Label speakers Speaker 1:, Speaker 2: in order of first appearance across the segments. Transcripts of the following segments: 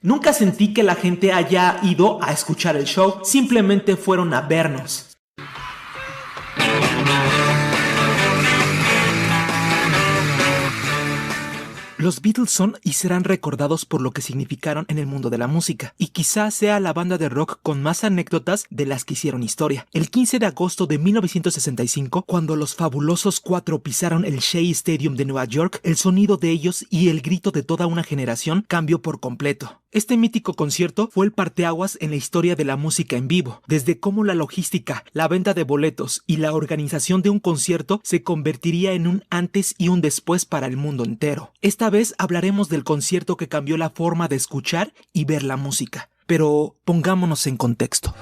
Speaker 1: Nunca sentí que la gente haya ido a escuchar el show, simplemente fueron a vernos. Los Beatles son y serán recordados por lo que significaron en el mundo de la música, y quizás sea la banda de rock con más anécdotas de las que hicieron historia. El 15 de agosto de 1965, cuando los fabulosos cuatro pisaron el Shea Stadium de Nueva York, el sonido de ellos y el grito de toda una generación cambió por completo. Este mítico concierto fue el parteaguas en la historia de la música en vivo, desde cómo la logística, la venta de boletos y la organización de un concierto se convertiría en un antes y un después para el mundo entero. Esta vez hablaremos del concierto que cambió la forma de escuchar y ver la música, pero pongámonos en contexto.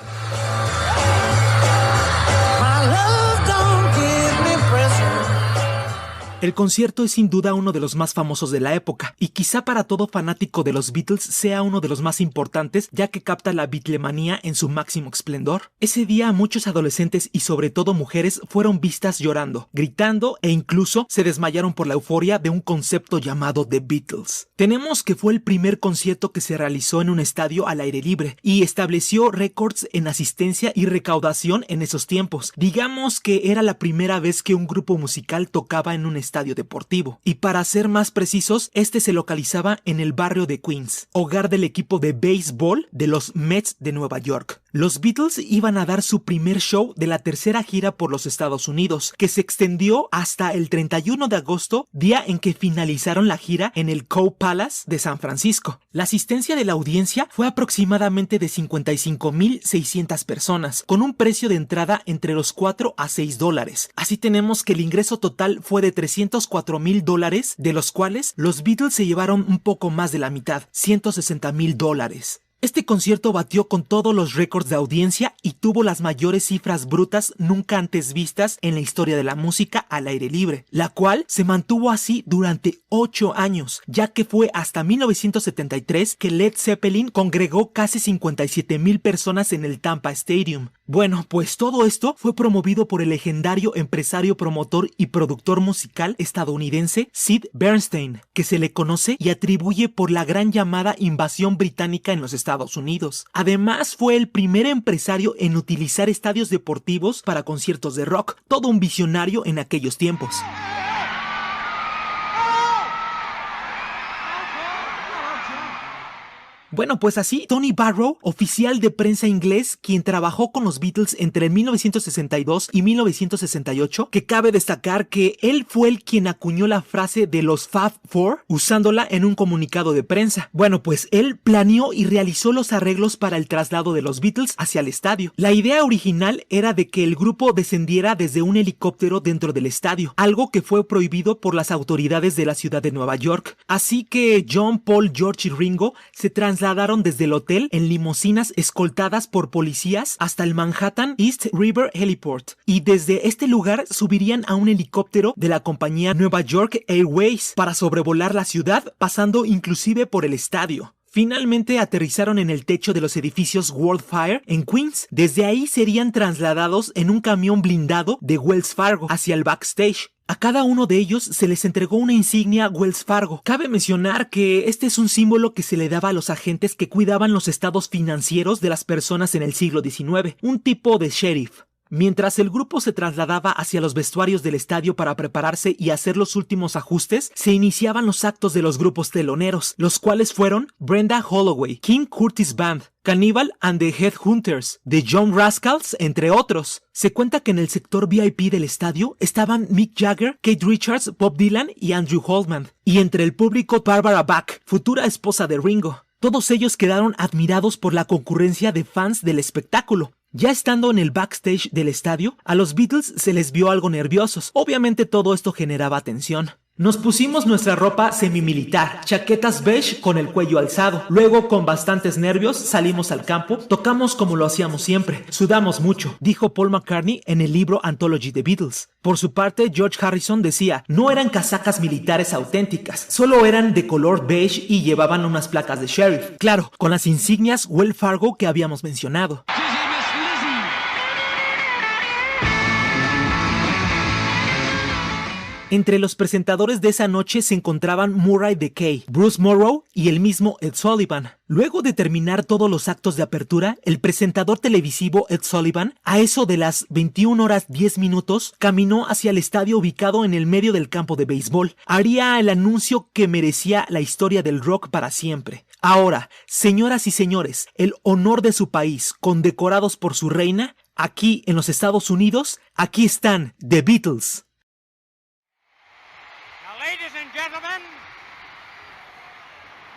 Speaker 1: El concierto es sin duda uno de los más famosos de la época, y quizá para todo fanático de los Beatles sea uno de los más importantes, ya que capta la Beatlemanía en su máximo esplendor. Ese día muchos adolescentes y sobre todo mujeres fueron vistas llorando, gritando e incluso se desmayaron por la euforia de un concepto llamado The Beatles. Tenemos que fue el primer concierto que se realizó en un estadio al aire libre y estableció récords en asistencia y recaudación en esos tiempos. Digamos que era la primera vez que un grupo musical tocaba en un estadio deportivo, y para ser más precisos, este se localizaba en el barrio de Queens, hogar del equipo de béisbol de los Mets de Nueva York. Los Beatles iban a dar su primer show de la tercera gira por los Estados Unidos, que se extendió hasta el 31 de agosto, día en que finalizaron la gira en el Cow Palace de San Francisco. La asistencia de la audiencia fue aproximadamente de 55,600 personas, con un precio de entrada entre los $4 a $6. Así tenemos que el ingreso total fue de $304,000, de los cuales los Beatles se llevaron un poco más de la mitad, $160,000. Este concierto batió con todos los récords de audiencia y tuvo las mayores cifras brutas nunca antes vistas en la historia de la música al aire libre, la cual se mantuvo así durante 8 años, ya que fue hasta 1973 que Led Zeppelin congregó casi 57,000 personas en el Tampa Stadium. Bueno, pues todo esto fue promovido por el legendario empresario, promotor y productor musical estadounidense Sid Bernstein, que se le conoce y atribuye por la gran llamada invasión británica en los Estados Unidos. Además, fue el primer empresario en utilizar estadios deportivos para conciertos de rock, todo un visionario en aquellos tiempos. Bueno, pues así, Tony Barrow, oficial de prensa inglés, quien trabajó con los Beatles entre 1962 y 1968, que cabe destacar que él fue el quien acuñó la frase de los Fab Four, usándola en un comunicado de prensa. Bueno, pues él planeó y realizó los arreglos para el traslado de los Beatles hacia el estadio. La idea original era de que el grupo descendiera desde un helicóptero dentro del estadio, algo que fue prohibido por las autoridades de la ciudad de Nueva York. Así que John, Paul, George y Ringo se trasladaron desde el hotel en limusinas escoltadas por policías hasta el Manhattan East River Heliport, y desde este lugar subirían a un helicóptero de la compañía Nueva York Airways para sobrevolar la ciudad, pasando inclusive por el estadio. Finalmente aterrizaron en el techo de los edificios World Fair en Queens. Desde ahí serían trasladados en un camión blindado de Wells Fargo hacia el backstage. A cada uno de ellos se les entregó una insignia Wells Fargo. Cabe mencionar que este es un símbolo que se le daba a los agentes que cuidaban los estados financieros de las personas en el siglo XIX, un tipo de sheriff. Mientras el grupo se trasladaba hacia los vestuarios del estadio para prepararse y hacer los últimos ajustes, se iniciaban los actos de los grupos teloneros, los cuales fueron Brenda Holloway, King Curtis Band, Cannibal and the Headhunters, The Young Rascals, entre otros. Se cuenta que en el sector VIP del estadio estaban Mick Jagger, Keith Richards, Bob Dylan y Andrew Holtman, y entre el público Barbara Bach, futura esposa de Ringo. Todos ellos quedaron admirados por la concurrencia de fans del espectáculo. Ya estando en el backstage del estadio, a los Beatles se les vio algo nerviosos. Obviamente todo esto generaba tensión. Nos pusimos nuestra ropa semimilitar, chaquetas beige con el cuello alzado. Luego, con bastantes nervios, salimos al campo, tocamos como lo hacíamos siempre. Sudamos mucho, dijo Paul McCartney en el libro Anthology The Beatles. Por su parte, George Harrison decía, no eran casacas militares auténticas, solo eran de color beige y llevaban unas placas de sheriff. Claro, con las insignias Wells Fargo que habíamos mencionado. Entre los presentadores de esa noche se encontraban Murray DeKay, Bruce Morrow y el mismo Ed Sullivan. Luego de terminar todos los actos de apertura, el presentador televisivo Ed Sullivan, a eso de las 21:10, caminó hacia el estadio ubicado en el medio del campo de béisbol. Haría el anuncio que merecía la historia del rock para siempre. Ahora, señoras y señores, el honor de su país, condecorados por su reina, aquí en los Estados Unidos, aquí están The Beatles.
Speaker 2: Ladies and gentlemen,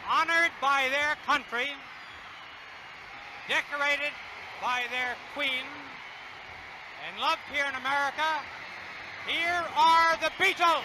Speaker 2: honored by their country, decorated by their queen, and loved here in America, here are the Beatles.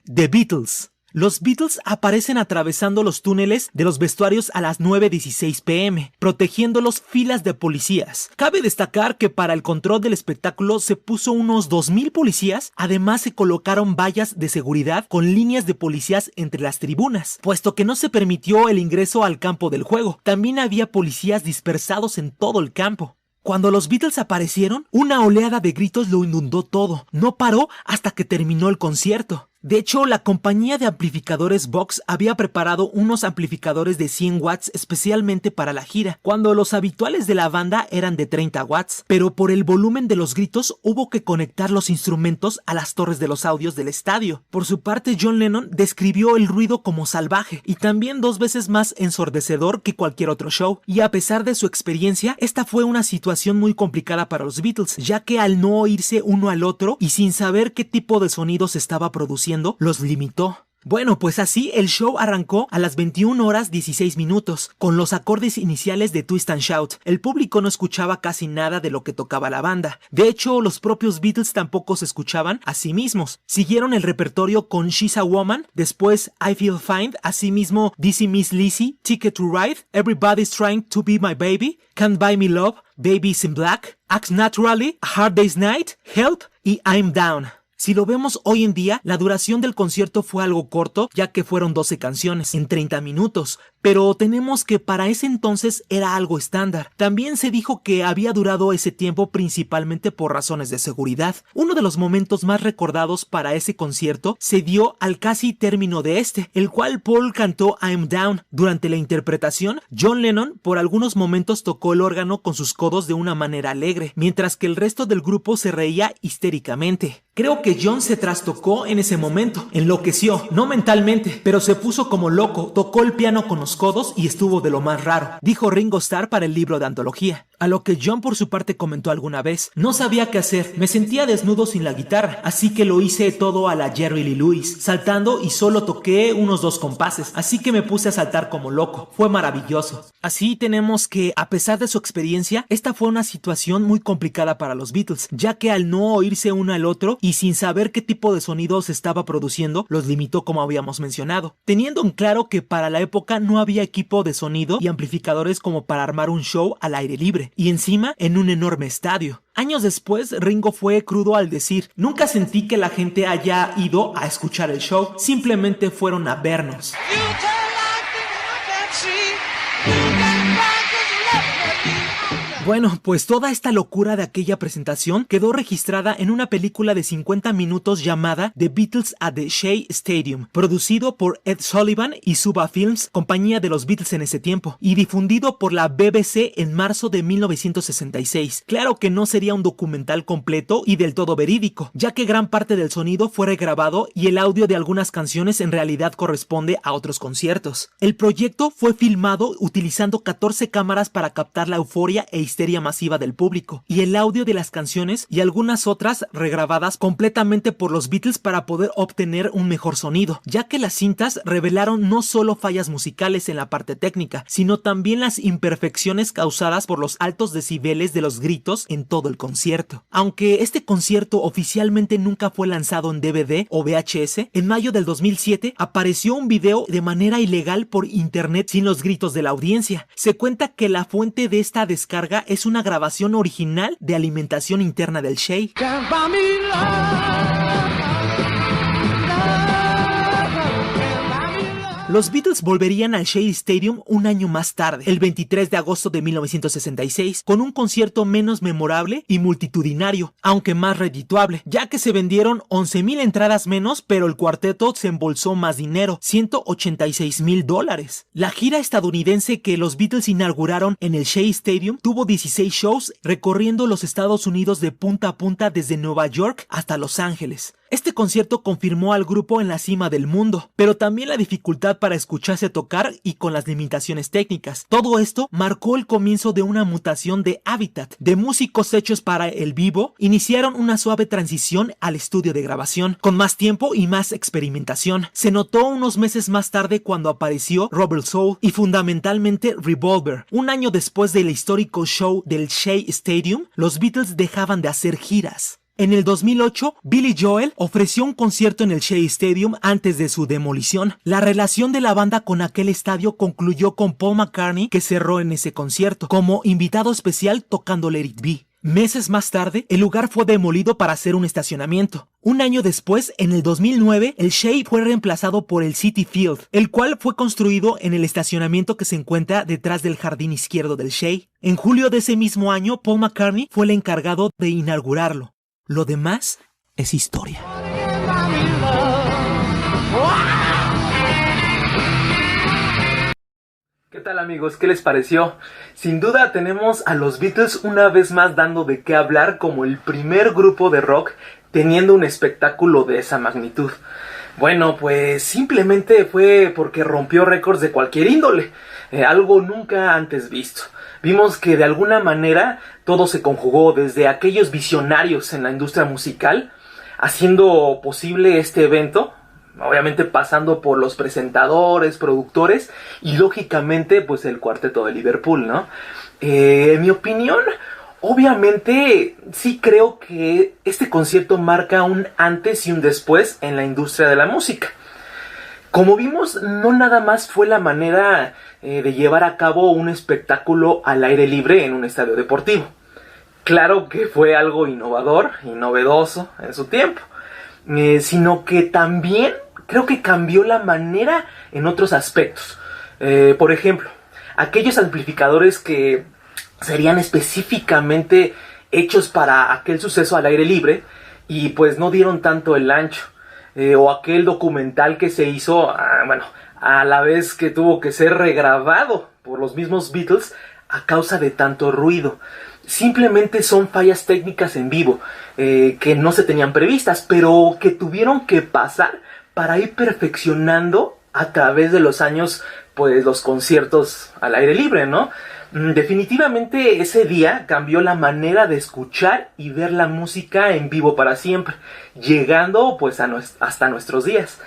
Speaker 1: The Beatles. Los Beatles aparecen atravesando los túneles de los vestuarios a las 9:16 p.m., protegiéndolos filas de policías. Cabe destacar que para el control del espectáculo se puso unos 2,000 policías, además se colocaron vallas de seguridad con líneas de policías entre las tribunas, puesto que no se permitió el ingreso al campo del juego. También había policías dispersados en todo el campo. Cuando los Beatles aparecieron, una oleada de gritos lo inundó todo. No paró hasta que terminó el concierto. De hecho, la compañía de amplificadores Vox había preparado unos amplificadores de 100 watts especialmente para la gira, cuando los habituales de la banda eran de 30 watts, pero por el volumen de los gritos hubo que conectar los instrumentos a las torres de los audios del estadio. Por su parte, John Lennon describió el ruido como salvaje y también 2 veces más ensordecedor que cualquier otro show, y a pesar de su experiencia, esta fue una situación muy complicada para los Beatles, ya que al no oírse uno al otro y sin saber qué tipo de sonidos estaba produciendo, los limitó. Bueno, pues así el show arrancó a las 21:16, con los acordes iniciales de Twist and Shout. El público no escuchaba casi nada de lo que tocaba la banda. De hecho, los propios Beatles tampoco se escuchaban a sí mismos. Siguieron el repertorio con She's a Woman, después I Feel Fine, asimismo Dizzy Miss Lizzy, Ticket to Ride, Everybody's Trying to Be My Baby, Can't Buy Me Love, Baby's in Black, Act Naturally, A Hard Day's Night, Help y I'm Down. Si lo vemos hoy en día, la duración del concierto fue algo corto, ya que fueron 12 canciones en 30 minutos, pero tenemos que para ese entonces era algo estándar. También se dijo que había durado ese tiempo principalmente por razones de seguridad. Uno de los momentos más recordados para ese concierto se dio al casi término de el cual Paul cantó I'm Down. Durante la interpretación, John Lennon por algunos momentos tocó el órgano con sus codos de una manera alegre, mientras que el resto del grupo se reía histéricamente. Creo que John se trastocó en ese momento, enloqueció, no mentalmente, pero se puso como loco, tocó el piano con los codos y estuvo de lo más raro, dijo Ringo Starr para el libro de antología. A lo que John por su parte comentó alguna vez: no sabía qué hacer, me sentía desnudo sin la guitarra, así que lo hice todo a la Jerry Lee Lewis, saltando y solo toqué unos 2 compases, así que me puse a saltar como loco, fue maravilloso. Así tenemos que, a pesar de su experiencia, esta fue una situación muy complicada para los Beatles, ya que al no oírse uno al otro y sin saber qué tipo de sonido se estaba produciendo, los limitó como habíamos mencionado, teniendo en claro que para la época no había equipo de sonido y amplificadores como para armar un show al aire libre, y encima en un enorme estadio. Años después, Ringo fue crudo al decir: nunca sentí que la gente haya ido a escuchar el show, simplemente fueron a vernos. Bueno, pues toda esta locura de aquella presentación quedó registrada en una película de 50 minutos llamada The Beatles at the Shea Stadium, producido por Ed Sullivan y Suba Films, compañía de los Beatles en ese tiempo, y difundido por la BBC en marzo de 1966. Claro que no sería un documental completo y del todo verídico, ya que gran parte del sonido fue regrabado y el audio de algunas canciones en realidad corresponde a otros conciertos. El proyecto fue filmado utilizando 14 cámaras para captar la euforia e histeria masiva del público, y el audio de las canciones y algunas otras regrabadas completamente por los Beatles para poder obtener un mejor sonido, ya que las cintas revelaron no solo fallas musicales en la parte técnica, sino también las imperfecciones causadas por los altos decibeles de los gritos en todo el concierto. Aunque este concierto oficialmente nunca fue lanzado en DVD o VHS, en mayo del 2007 apareció un video de manera ilegal por internet sin los gritos de la audiencia. Se cuenta que la fuente de esta descarga es una grabación original de alimentación interna del Shea. Los Beatles volverían al Shea Stadium un año más tarde, el 23 de agosto de 1966, con un concierto menos memorable y multitudinario, aunque más redituable, ya que se vendieron 11,000 entradas menos, pero el cuarteto se embolsó más dinero, $186,000. La gira estadounidense que los Beatles inauguraron en el Shea Stadium tuvo 16 shows recorriendo los Estados Unidos de punta a punta desde Nueva York hasta Los Ángeles. Este concierto confirmó al grupo en la cima del mundo, pero también la dificultad para escucharse tocar y con las limitaciones técnicas. Todo esto marcó el comienzo de una mutación de hábitat. De músicos hechos para el vivo, iniciaron una suave transición al estudio de grabación, con más tiempo y más experimentación. Se notó unos meses más tarde cuando apareció Rubber Soul y fundamentalmente Revolver. Un año después del histórico show del Shea Stadium, los Beatles dejaban de hacer giras. En el 2008, Billy Joel ofreció un concierto en el Shea Stadium antes de su demolición. La relación de la banda con aquel estadio concluyó con Paul McCartney, que cerró en ese concierto, como invitado especial tocando Let It Be. Meses más tarde, el lugar fue demolido para hacer un estacionamiento. Un año después, en el 2009, el Shea fue reemplazado por el Citi Field, el cual fue construido en el estacionamiento que se encuentra detrás del jardín izquierdo del Shea. En julio de ese mismo año, Paul McCartney fue el encargado de inaugurarlo. Lo demás es historia.
Speaker 3: ¿Qué tal, amigos? ¿Qué les pareció? Sin duda tenemos a los Beatles una vez más dando de qué hablar como el primer grupo de rock teniendo un espectáculo de esa magnitud. Bueno, pues simplemente fue porque rompió récords de cualquier índole, algo nunca antes visto. Vimos que de alguna manera todo se conjugó, desde aquellos visionarios en la industria musical, haciendo posible este evento, obviamente pasando por los presentadores, productores y lógicamente pues el cuarteto de Liverpool, ¿no? En mi opinión, obviamente sí creo que este concierto marca un antes y un después en la industria de la música. Como vimos, no nada más fue la manera de llevar a cabo un espectáculo al aire libre en un estadio deportivo. Claro que fue algo innovador y novedoso en su tiempo, sino que también creo que cambió la manera en otros aspectos. Por ejemplo, aquellos amplificadores que serían específicamente hechos para aquel suceso al aire libre y pues no dieron tanto el ancho. O aquel documental que se hizo, a la vez que tuvo que ser regrabado por los mismos Beatles a causa de tanto ruido. Simplemente son fallas técnicas en vivo que no se tenían previstas, pero que tuvieron que pasar para ir perfeccionando a través de los años, pues los conciertos al aire libre, ¿no? Definitivamente ese día cambió la manera de escuchar y ver la música en vivo para siempre, llegando pues hasta nuestros días.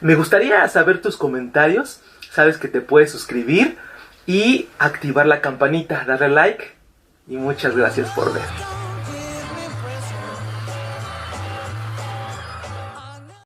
Speaker 3: Me gustaría saber tus comentarios, sabes que te puedes suscribir y activar la campanita, darle like y muchas gracias por ver.